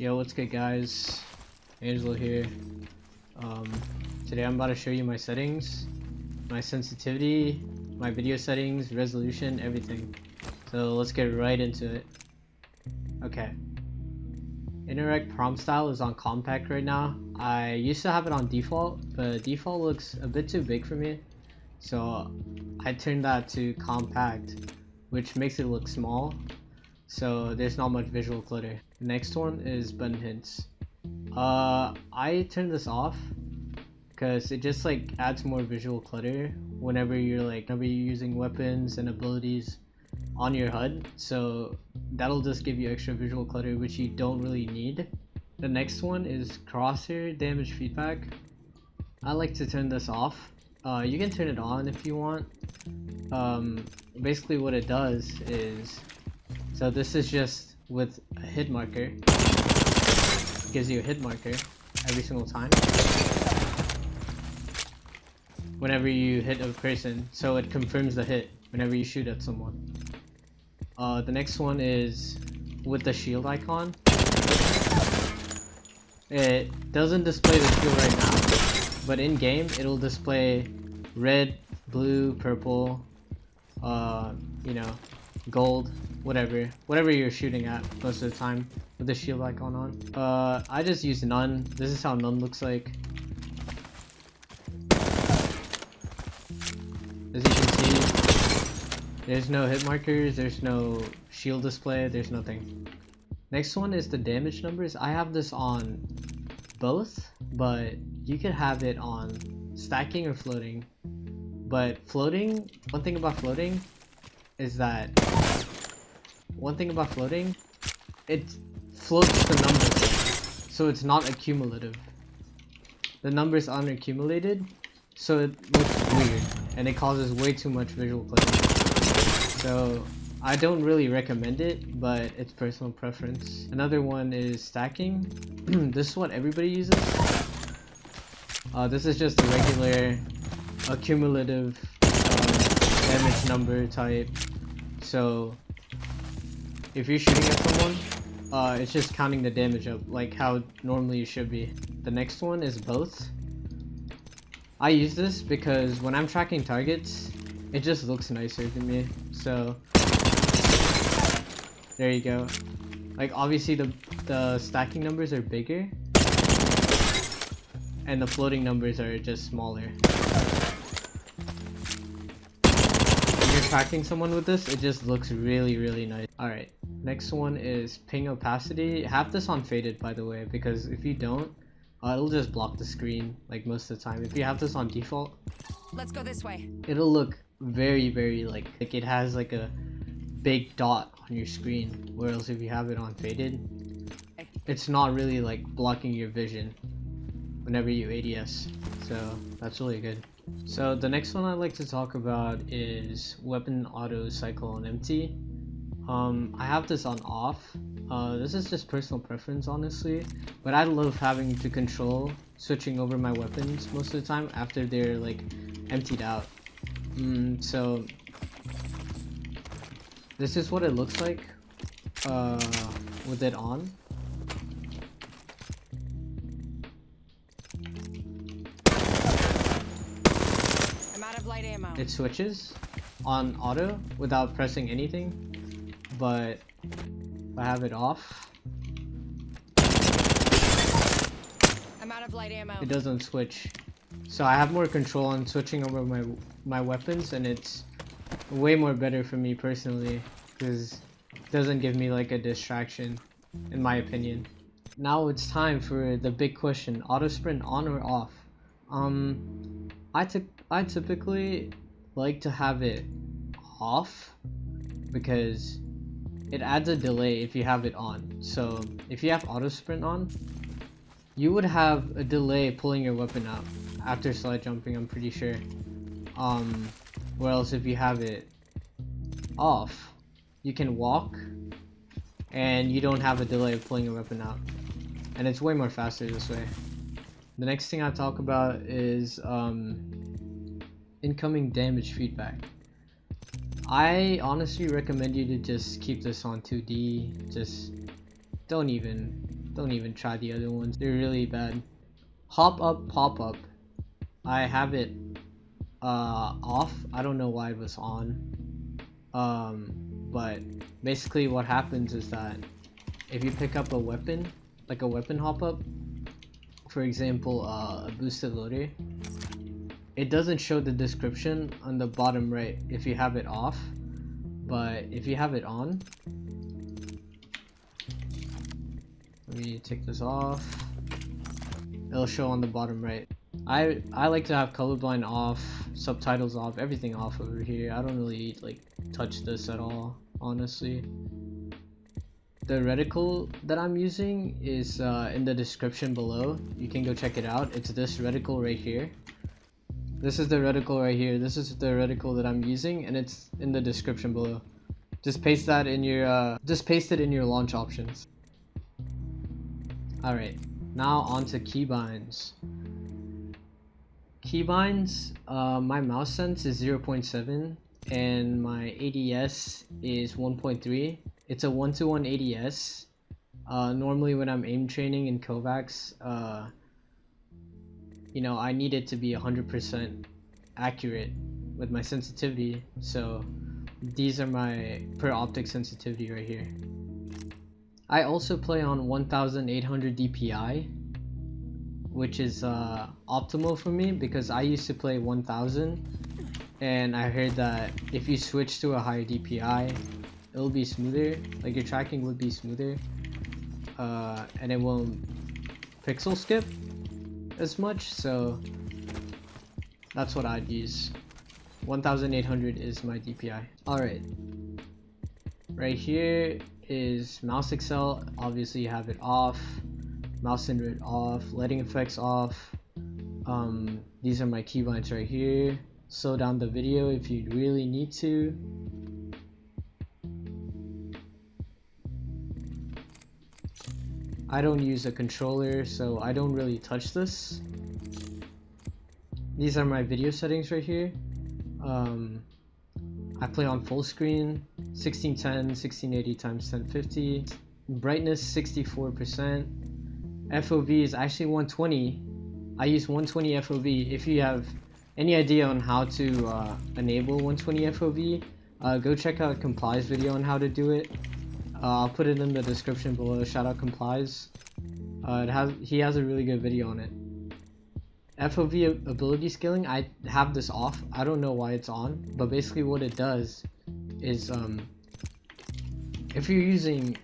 Yo, what's good guys? Angelo here. Today I'm about to show you my settings, my sensitivity, my video settings, resolution, everything. So let's get right into it. Okay. Interact prompt style is on compact right now. I used to have it on default, but default looks a bit too big for me. So I turned that to compact, which makes it look small. So there's not much visual clutter. The next one is button hints. I turn this off because it just like adds more visual clutter whenever you're using weapons and abilities on your HUD. So that'll just give you extra visual clutter, which you don't really need. The next one is crosshair damage feedback. I like to turn this off. You can turn it on if you want. Basically what it does is, so this is just with a hit marker. It gives you a hit marker every single time whenever you hit a person, so it confirms the hit whenever you shoot at someone. The next one is with the shield icon. It doesn't display the shield right now, but in game it'll display red, blue, purple, gold, whatever you're shooting at most of the time with the shield icon on. I just use none. This is how none looks like. As you can see, there's no hit markers, there's no shield display, there's nothing. Next one is the damage numbers. I have this on both, but you could have it on stacking or floating. But floating, one thing about floating, it floats the numbers, so it's not accumulative. The numbers aren't accumulated, so it looks weird, and it causes way too much visual clutter. So I don't really recommend it, but it's personal preference. Another one is stacking. This is what everybody uses. This is just a regular accumulative damage number type. So if you're shooting at someone, it's just counting the damage up like how normally it should be. The next one is both. I use this because when I'm tracking targets, it just looks nicer to me. So there you go. Like obviously the stacking numbers are bigger and the floating numbers are just smaller. When you're tracking someone with this, it just looks really nice. Alright, next one is ping opacity. Have this on faded, by the way, because if you don't, it'll just block the screen like most of the time. If you have this on default, let's go this way. It'll look very like it has like a big dot on your screen, whereas if you have it on faded, it's not really like blocking your vision whenever you ADS. So that's really good. So the next one I'd like to talk about is weapon auto cycle on empty. I have this on off. This is just personal preference, honestly, but I love having to control switching over my weapons most of the time after they're like emptied out. So this is what it looks like with it on. I'm out of light ammo. It switches on auto without pressing anything, but if I have it off, I'm out of light ammo. it doesn't switch. So I have more control on switching over my weapons, and it's way more better for me personally because it doesn't give me like a distraction, in my opinion. Now it's time for the big question: auto sprint on or off? I typically like to have it off because it adds a delay if you have it on. So if you have auto sprint on, you would have a delay pulling your weapon out after slide jumping, I'm pretty sure. Whereas if you have it off, you can walk and you don't have a delay of pulling your weapon out, and it's way more faster this way. The next thing I talk about is incoming damage feedback. I honestly recommend you to just keep this on 2D. Just don't even Don't even try the other ones. They're really bad. Hop up, pop up. I have it off. I don't know why it was on. But basically what happens is that if you pick up a weapon, like a weapon hop up, for example, a boosted loader, it doesn't show the description on the bottom right if you have it off, but if you have it on, let me take this off, it'll show on the bottom right. I like to have colorblind off, subtitles off, everything off over here. I don't really like touch this at all, honestly. The reticle that I'm using is in the description below. You can go check it out. It's this reticle right here. This is the reticle right here. This is the reticle that I'm using, and it's in the description below. Just paste that in your just paste it in your launch options. Alright, now on to keybinds. Keybinds, my mouse sense is 0.7 and my ADS is 1.3. It's a 1-to-1 ADS. Normally when I'm aim training in Kovacs, you know, I need it to be 100% accurate with my sensitivity, so these are my per optic sensitivity right here. I also play on 1800 DPI, which is optimal for me because I used to play 1000, and I heard that if you switch to a higher DPI, it'll be smoother, like your tracking would be smoother, and it won't pixel skip as much, so that's what I'd use. 1800 is my DPI. Alright, right here is mouse excel. Obviously you have it off, mouse inward off, lighting effects off. These are my keybinds right here. Slow down the video if you really need to. I don't use a controller, so I don't really touch this. These are my video settings right here. I play on full screen, 1610, 1680 times 1050, brightness 64%, FOV is actually 120. I use 120 FOV. If you have any idea on how to enable 120 FOV, go check out Comply's video on how to do it. I'll put it in the description below. Shout out Comply's. He has a really good video on it. FOV ability scaling, I have this off. I don't know why it's on, but basically what it does is if you're using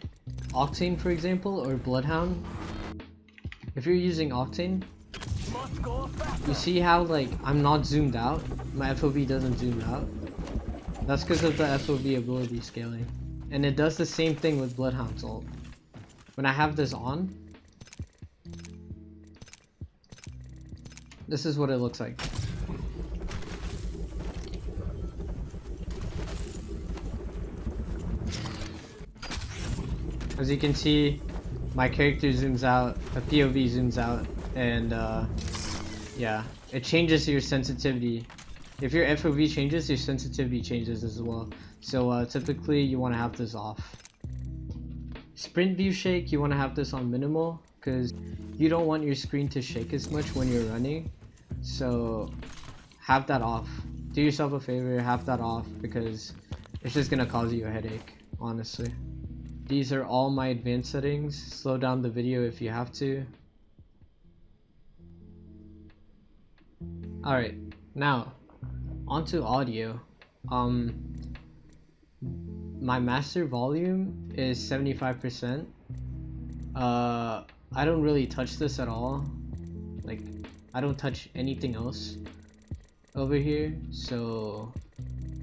Octane, for example, or Bloodhound, if you're using Octane, you see how like I'm not zoomed out, my FOV doesn't zoom out. That's because of the FOV ability scaling. And it does the same thing with Bloodhound's ult. When I have this on, this is what it looks like. As you can see, my character zooms out, the POV zooms out, and yeah, it changes your sensitivity. If your FOV changes, your sensitivity changes as well. So typically you want to have this off. Sprint view shake, you want to have this on minimal because you don't want your screen to shake as much when you're running. So have that off. Do yourself a favor, have that off because it's just gonna cause you a headache, honestly. These are all my advanced settings. Slow down the video if you have to. Alright, now onto audio. My master volume is 75%. I don't really touch this at all. Like, I don't touch anything else over here. So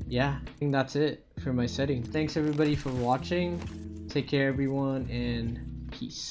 yeah, I think that's it for my setting. Thanks everybody for watching. Take care everyone, and peace.